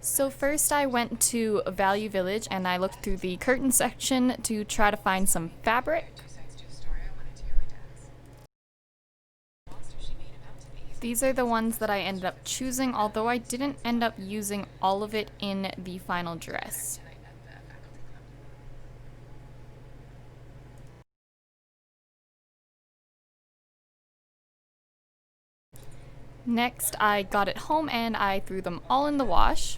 So first I went to Value Village and I looked through the curtain section to try to find some fabric. These are the ones that I ended up choosing, although I didn't end up using all of it in the final dress. Next, I got it home and I threw them all in the wash.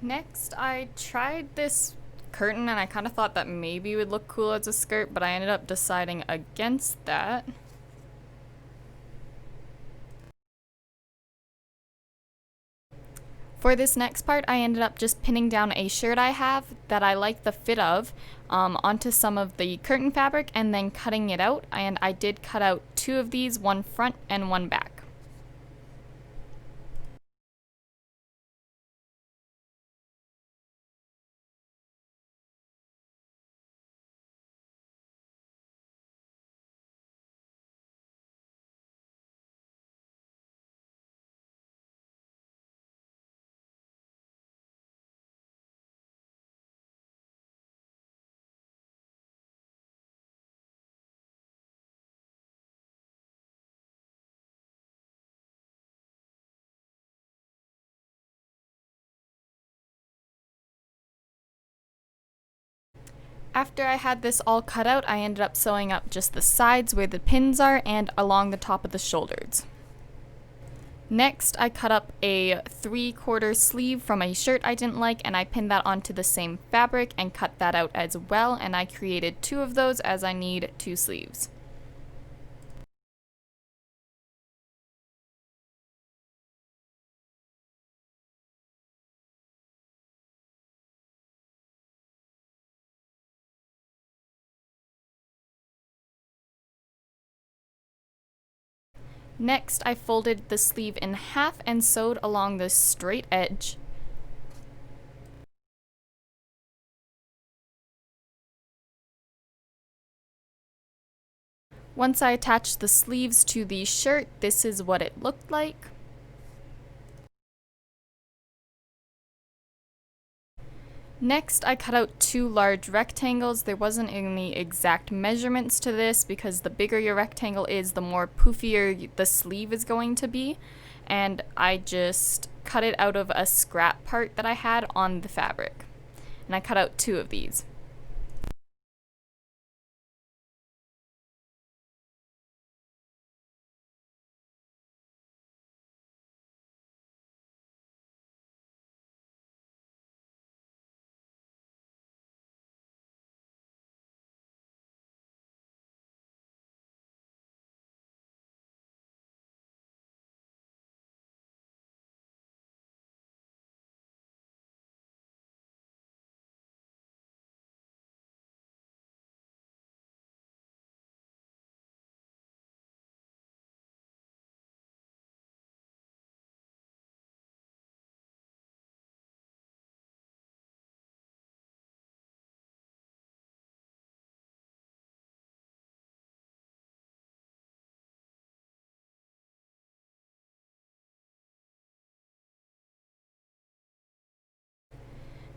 Next, I tried this curtain and I kind of thought that maybe it would look cool as a skirt, but I ended up deciding against that. For this next part, I ended up just pinning down a shirt I have that I like the fit of onto some of the curtain fabric and then cutting it out. And I did cut out two of these, one front and one back. After I had this all cut out, I ended up sewing up just the sides where the pins are and along the top of the shoulders. Next, I cut up a 3/4 sleeve from a shirt I didn't like and I pinned that onto the same fabric and cut that out as well, and I created two of those as I need two sleeves. Next, I folded the sleeve in half and sewed along the straight edge. Once I attached the sleeves to the shirt, this is what it looked like. Next, I cut out two large rectangles. There wasn't any exact measurements to this because the bigger your rectangle is, the more poofier the sleeve is going to be. And I just cut it out of a scrap part that I had on the fabric. And I cut out two of these.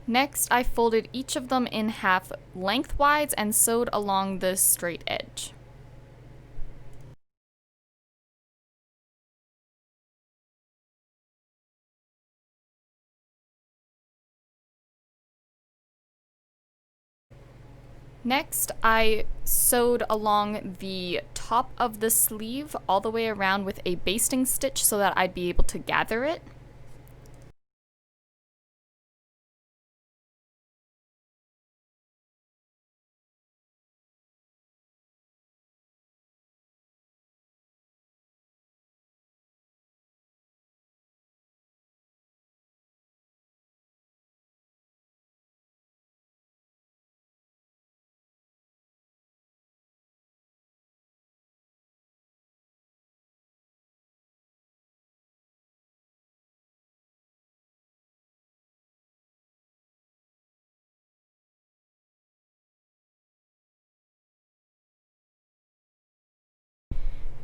Next, I folded each of them in half lengthwise and sewed along the straight edge. Next, I sewed along the top of the sleeve all the way around with a basting stitch so that I'd be able to gather it.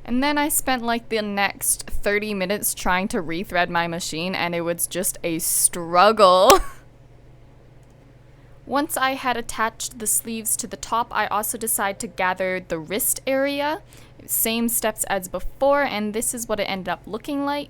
And then I spent like the next 30 minutes trying to rethread my machine, and it was just a struggle. Once I had attached the sleeves to the top, I also decided to gather the wrist area. Same steps as before, and this is what it ended up looking like.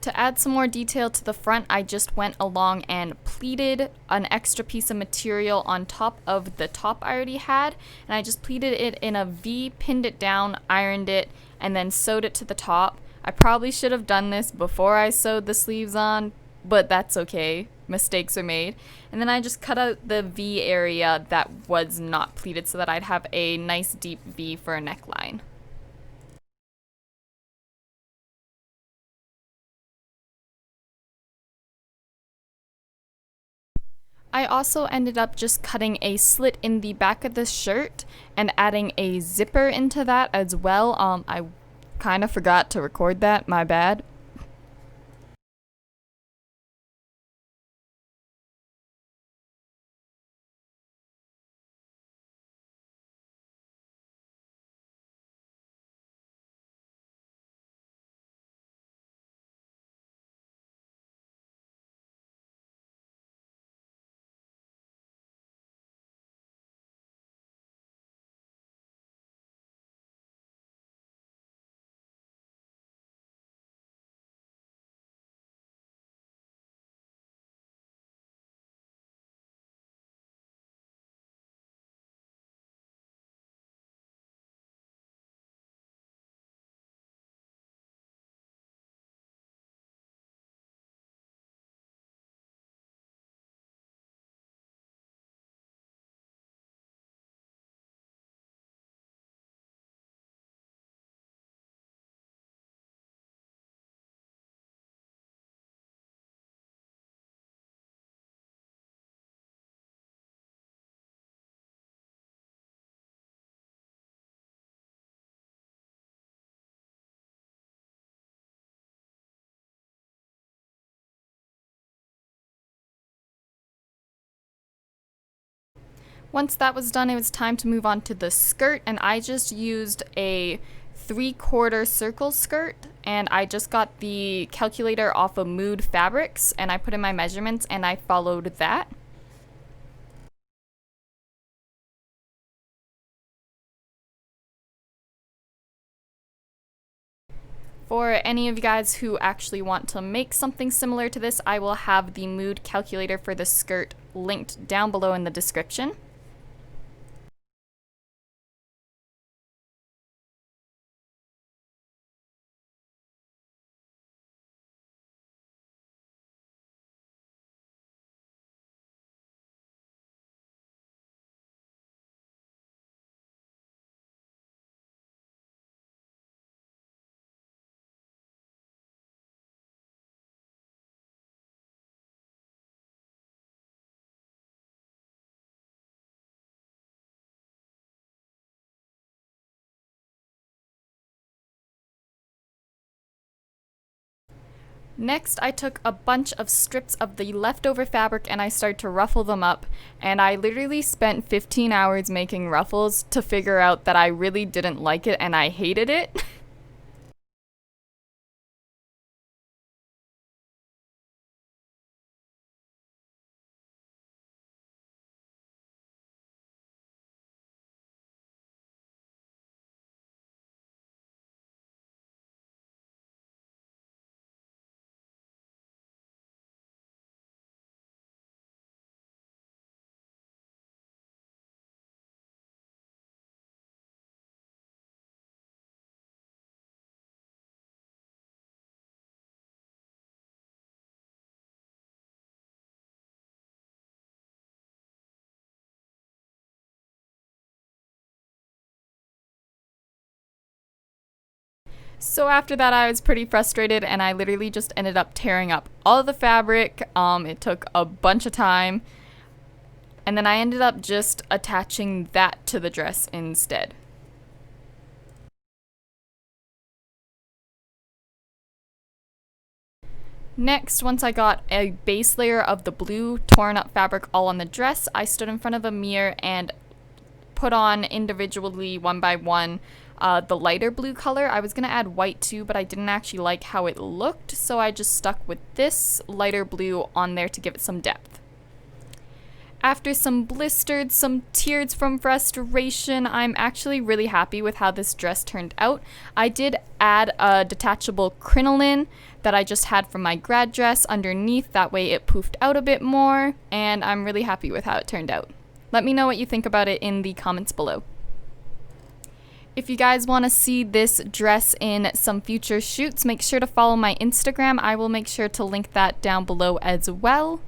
To add some more detail to the front, I just went along and pleated an extra piece of material on top of the top I already had, and I just pleated it in a V, pinned it down, ironed it, and then sewed it to the top. I probably should have done this before I sewed the sleeves on, but that's okay. Mistakes are made. And then I just cut out the V area that was not pleated so that I'd have a nice deep V for a neckline. I also ended up just cutting a slit in the back of the shirt and adding a zipper into that as well. I kind of forgot to record that, my bad. Once that was done, it was time to move on to the skirt, and I just used a 3/4 circle skirt, and I just got the calculator off of Mood Fabrics, and I put in my measurements, and I followed that. For any of you guys who actually want to make something similar to this, I will have the Mood calculator for the skirt linked down below in the description. Next, I took a bunch of strips of the leftover fabric and I started to ruffle them up, and I literally spent 15 hours making ruffles to figure out that I really didn't like it and I hated it. So after that, I was pretty frustrated and I literally just ended up tearing up all of the fabric. It took a bunch of time. And then I ended up just attaching that to the dress instead. Next, once I got a base layer of the blue torn up fabric all on the dress, I stood in front of a mirror and put on individually one by one the lighter blue color. I was going to add white too, but I didn't actually like how it looked, so I just stuck with this lighter blue on there to give it some depth. After some blistered, some tears from frustration, I'm actually really happy with how this dress turned out. I did add a detachable crinoline that I just had from my grad dress underneath, that way it poofed out a bit more, and I'm really happy with how it turned out. Let me know what you think about it in the comments below. If you guys want to see this dress in some future shoots, make sure to follow my Instagram. I will make sure to link that down below as well.